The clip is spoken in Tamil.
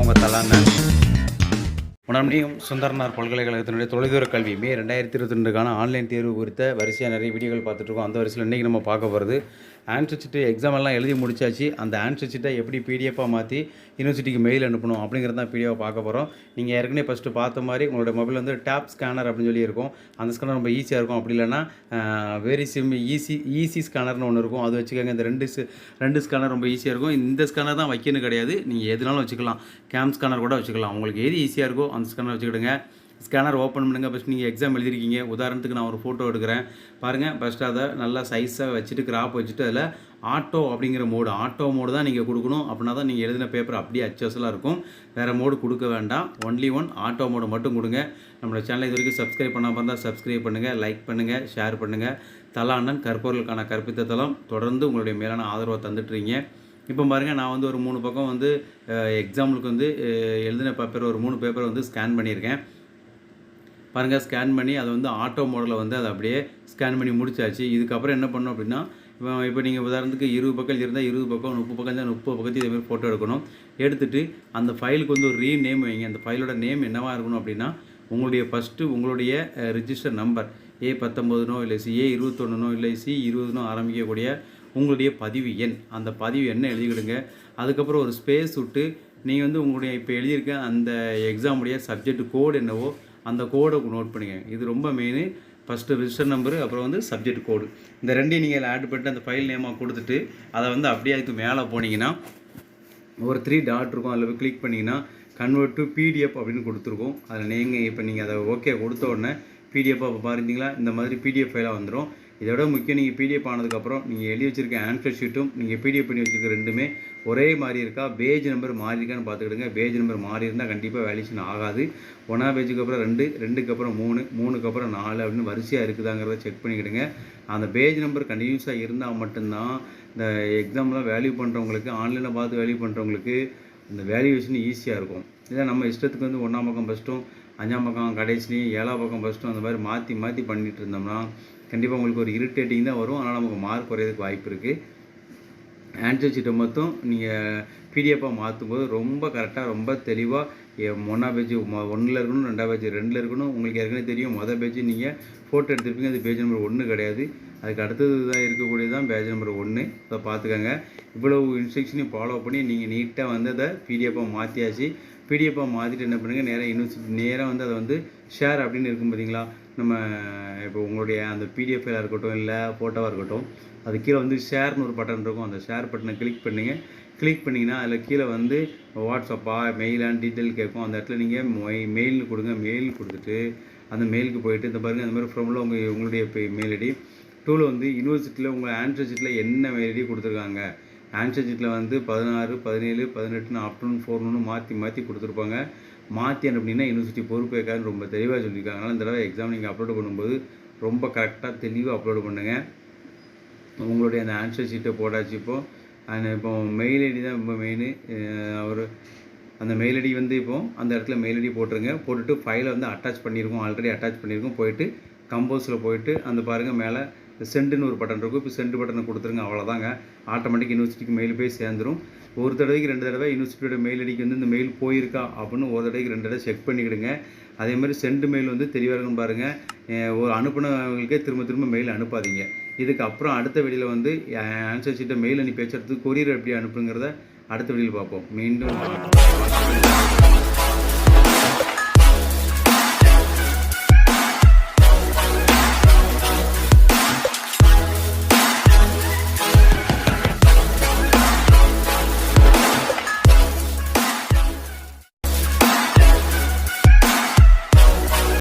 உங்கள் தலாண்ணன். மனோன்மணியம் சுந்தரனார் பல்கலைக்கழகத்தினுடைய தொலைதூர கல்வி மே 2022க்கான ஆன்லைன் தேர்வு குறித்த வரிசையாக நிறைய வீடியோக்கள் பார்த்துட்ருக்கோம். அந்த வரிசையில் இன்றைக்கி நம்ம பார்க்க போகிறது ஆன்சர் ஷீட்டு எக்ஸாம் எல்லாம் எழுதி முடிச்சாச்சு. அந்த ஆன்சர் ஷீட்டை எப்படி பிடிஎஃபாக மாற்றி யூனிவர்சிட்டிக்கு மெயில் அனுப்பணும் அப்படிங்கிறது தான் பிடிஎஃபாக பார்க்க போகிறோம். நீங்கள் ஏற்கனவே ஃபஸ்ட்டு பார்த்த மாதிரி உங்களோட மொபைல் வந்து டேப் ஸ்கேனர் அப்படின்னு சொல்லி இருக்கும். அந்த ஸ்கேனர் ரொம்ப ஈஸியாக இருக்கும். அப்படி இல்லைன்னா வெரி ஈஸி ஸ்கேனர்னு ஒன்று இருக்கும், அது வச்சுக்கோங்க. இந்த ரெண்டு ஸ்கேனர் ரொம்ப ஈஸியாக இருக்கும். இந்த ஸ்கேனர் தான் வைக்கணும் கிடையாது, நீங்கள் எதுனாலும் வச்சுக்கலாம். கேம் ஸ்கேனர் கூட வச்சுக்கலாம். உங்களுக்கு எது ஈஸியாக இருக்கோ அந்த ஸ்கேனர் வச்சுக்கிடுங்க. ஸ்கேனர் ஓப்பன் பண்ணுங்கள். ஃபஸ்ட் நீங்கள் எக்ஸாம் எழுதிருக்கீங்க, உதாரணத்துக்கு நான் ஒரு ஃபோட்டோ எடுக்கிறேன் பாருங்கள். ஃபஸ்ட்டு அதை நல்லா சைஸாக வச்சுட்டு கிராப் வச்சுட்டு அதில் ஆட்டோ அப்படிங்கிற ஆட்டோ மோடு தான் நீங்கள் கொடுக்கணும். அப்படின்னா தான் நீங்கள் எழுதின பேப்பர் அப்படியே அச்சஸலாக இருக்கும். வேறு மோடு கொடுக்க வேண்டாம். ஒன்லி ஆட்டோ மோடு மட்டும் கொடுங்க. நம்மளோட சேனலை இது வரைக்கும் சப்ஸ்கிரைப் பண்ணாமல் இருந்தால் சப்ஸ்கிரைப் பண்ணுங்கள், லைக் பண்ணுங்கள், ஷேர் பண்ணுங்கள். தலாண்ணன் கற்பவர்களுக்கான கற்பித்த தளம் தொடர்ந்து உங்களுடைய மேலான ஆதரவை தந்துட்டுறீங்க. இப்போ பாருங்கள், நான் வந்து ஒரு 3 பக்கம் வந்து எக்ஸாம்பிளுக்கு வந்து எழுதின பேப்பர் ஒரு 3 பேப்பரை வந்து ஸ்கேன் பண்ணியிருக்கேன் பாருங்கள். ஸ்கேன் பண்ணி அதை வந்து ஆட்டோ மோடில் வந்து அதை அப்படியே ஸ்கேன் பண்ணி முடிச்சாச்சு. இதுக்கப்புறம் என்ன பண்ணணும் அப்படின்னா, இப்போ நீங்கள் உதாரணத்துக்கு 20 பக்கம் இருந்தால் 20 பக்கம், 30 பக்கம் இருந்தால் 30 பக்கத்தையும் இதேமாதிரி ஃபோட்டோ எடுக்கணும். எடுத்துகிட்டு அந்த ஃபைலுக்கு வந்து ஒரு நேம் வைங்க. அந்த ஃபைலோட நேம் என்னவாக இருக்கணும் அப்படின்னா, உங்களுடைய ஃபஸ்ட்டு உங்களுடைய ரிஜிஸ்டர் நம்பர் A19 இல்லை A21 இல்லை C20 ஆரம்பிக்கக்கூடிய உங்களுடைய பதிவு எண், அந்த பதிவு எண்ணை எழுதிக்கிடுங்க. அதுக்கப்புறம் ஒரு ஸ்பேஸ் விட்டு நீங்கள் வந்து உங்களுடைய இப்போ எழுதியிருக்க அந்த எக்ஸாமுடைய சப்ஜெக்ட் கோடு என்னவோ அந்த கோடை நோட் பண்ணுங்க. இது ரொம்ப மெயின். ஃபஸ்ட்டு ரிஜிஸ்டர் நம்பரு, அப்புறம் வந்து சப்ஜெக்ட் கோடு, இந்த ரெண்டையும் நீங்கள் ஆட் பண்ணிட்டு அந்த ஃபைல் நேமாக கொடுத்துட்டு அதை வந்து அப்படியே அதுக்கு மேலே போனீங்கன்னா ஒரு 3 டாட் இருக்கும். அதில் கிளிக் பண்ணிங்கன்னா கன்வெர்ட் டு பிடிஎஃப் அப்படின்னு கொடுத்துருக்கோம். அதில் நீங்கள் அதை ஓகே கொடுத்த உடனே பிடிஎஃபாக இப்போ பாருந்தீங்களா, இந்த மாதிரி பிடிஎஃப் ஃபைலாக வந்துடும். இதோட முக்கியம், நீங்கள் பிடிஎஃப் ஆனதுக்கப்புறம் நீங்கள் எழுதி வச்சுருக்க ஆன்சர் ஷீட்டும் நீங்கள் பிடிஎஃப் பண்ணி வச்சுருக்க ரெண்டுமே ஒரே மாதிரி இருக்கா, பேஜ் நம்பர் மாறி இருக்கான்னு பார்த்துக்கிடுங்க. பேஜ் நம்பர் மாறி இருந்தால் கண்டிப்பாக வேல்யூஷன் ஆகாது. 1ஆம் பேஜுக்கு அப்புறம் 2, 2க்கு அப்புறம் 3, 3க்கு அப்புறம் 4 அப்படின்னு வரிசையாக இருக்குதாங்கிறத செக் பண்ணிக்கிடுங்க. அந்த பேஜ் நம்பர் கண்டினியூஸாக இருந்தால் மட்டும்தான் இந்த எக்ஸாம்லாம் வேல்யூ பண்ணுறவங்களுக்கு, ஆன்லைனில் பார்த்து வேல்யூ பண்ணுறவங்களுக்கு இந்த வேல்யூவேஷன் ஈஸியாக இருக்கும். இதை நம்ம இஷ்டத்துக்கு வந்து 1ஆம் பக்கம் ஃபஸ்ட்டும், 5ஆம் பக்கம் கடைசிலையும், 7ஆம் பக்கம் ஃபஸ்ட்டும் அந்த மாதிரி மாற்றி பண்ணிட்டு இருந்தோம்னா கண்டிப்பாக உங்களுக்கு ஒரு இரிட்டேட்டிங் தான் வரும். ஆனால் நமக்கு மார்க் குறையிறதுக்கு வாய்ப்பு இருக்குது. ஆன்சர் ஷீட்டை மொத்தம் நீங்கள் பிடிஎஃபாக மாற்றும் போது ரொம்ப கரெக்டாக, ரொம்ப தெளிவாக 1ஆம் பேஜ் 1ல் இருக்கணும், 2ஆம் பேஜ் 2ல் இருக்கணும். உங்களுக்கு ஏற்கனவே தெரியும், மொதல் பேஜ் நீங்கள் ஃபோட்டோ எடுத்துருப்பீங்க, அது பேஜ் நம்பர் 1 கிடையாது. அதுக்கு அடுத்தது தான் இருக்கக்கூடியது தான் பேஜ் நம்பர் 1. அதை பார்த்துக்கோங்க. இவ்வளவு இன்ஸ்ட்ரக்ஷனையும் ஃபாலோ பண்ணி நீங்கள் நீட்டாக வந்து அதை பிடிஎஃபாக மாற்றியாச்சு. பிடிஎஃபாக மாற்றிட்டு என்ன பண்ணுங்கள், நேராக வந்து அதை வந்து ஷேர் அப்படின்னு இருக்கும் பார்த்தீங்களா. நம்ம இப்போ உங்களுடைய அந்த பிடிஎஃப் ஃபைலாக இருக்கட்டும் இல்லை ஃபோட்டோவாக இருக்கட்டும், அது கீழே வந்து ஷேர்னு ஒரு பட்டன் இருக்கும். அந்த ஷேர் பட்டனை கிளிக் பண்ணிங்கன்னா அதில் கீழே வந்து வாட்ஸ்அப்பா மெயிலான்னு டீட்டெயில் கேட்கும். அந்த இடத்துல நீங்கள் மெயில்னு கொடுங்க. மெயில் கொடுத்துட்டு அந்த மெயிலுக்கு போயிட்டு இந்த பாருங்கள், அந்த மாதிரி ஃப்ரமில் உங்களுடைய மெயில் ஐடி 2ல் வந்து யூனிவர்சிட்டியில் உங்கள் ஆன்சர் ஷீட்டில் என்ன மெயில் ஐடி கொடுத்துருக்காங்க. ஆன்சர் ஷீட்டில் வந்து 16, 17, 18 ஆஃப்டர்நூன் 4 மாற்றி கொடுத்துருப்பாங்க. மாற்றி அப்படின்னா யூனிவர்சிட்டி பொறுப்பேற்காதுன்னு ரொம்ப தெளிவாக சொல்லியிருக்காங்க. அதனால் இந்த தடவை எக்ஸாம் நீங்கள் அப்லோடு பண்ணும்போது ரொம்ப கரெக்டாக தெளிவாக அப்லோடு பண்ணுங்கள். உங்களுடைய அந்த ஆன்சர் ஷீட்டை போட்டாச்சு. இப்போ மெயில் ஐடி தான் ரொம்ப மெயின். அந்த மெயில் ஐடி வந்து இப்போது அந்த இடத்துல மெயில் ஐடி போட்டுருங்க. போட்டுட்டு ஃபைலை வந்து ஆல்ரெடி அட்டாச் பண்ணியிருக்கோம். போயிட்டு கம்போஸில் போயிட்டு அந்த பாருங்கள் மேலே சென்டுன்னு ஒரு பட்டன் இருக்கும். இப்போ சென்ட் பட்டனை கொடுத்துருங்க. அவ்வளோதாங்க, ஆட்டோமேட்டிக் யூனிவர்சிட்டிக்கு மெயில் போய் சேர்ந்துடும். ஒரு தடவைக்கு 2 தடவை யூனிவர்சிட்டியோட மெயில் ஐடிக்கு வந்து இந்த மெயில் போயிருக்கா அப்படின்னு ஒரு தடவைக்கு 2 தடவை செக் பண்ணிக்கிடுங்க. அதே மாதிரி சென்ட் மெயில் வந்து தெளிவாக இருக்குன்னு பாருங்கள். ஒரு அனுப்பினவங்களுக்கே திரும்ப மெயில் அனுப்பாதீங்க. இதுக்கப்புறம் அடுத்த வீடியோவில் வந்து ஆன்சர் ஷீட்டை மெயில் அனுப்பி வச்சுறதுக்கு கொரியர் எப்படி அனுப்புங்கிறத அடுத்த வீடியோவில் பார்ப்போம். மீண்டும்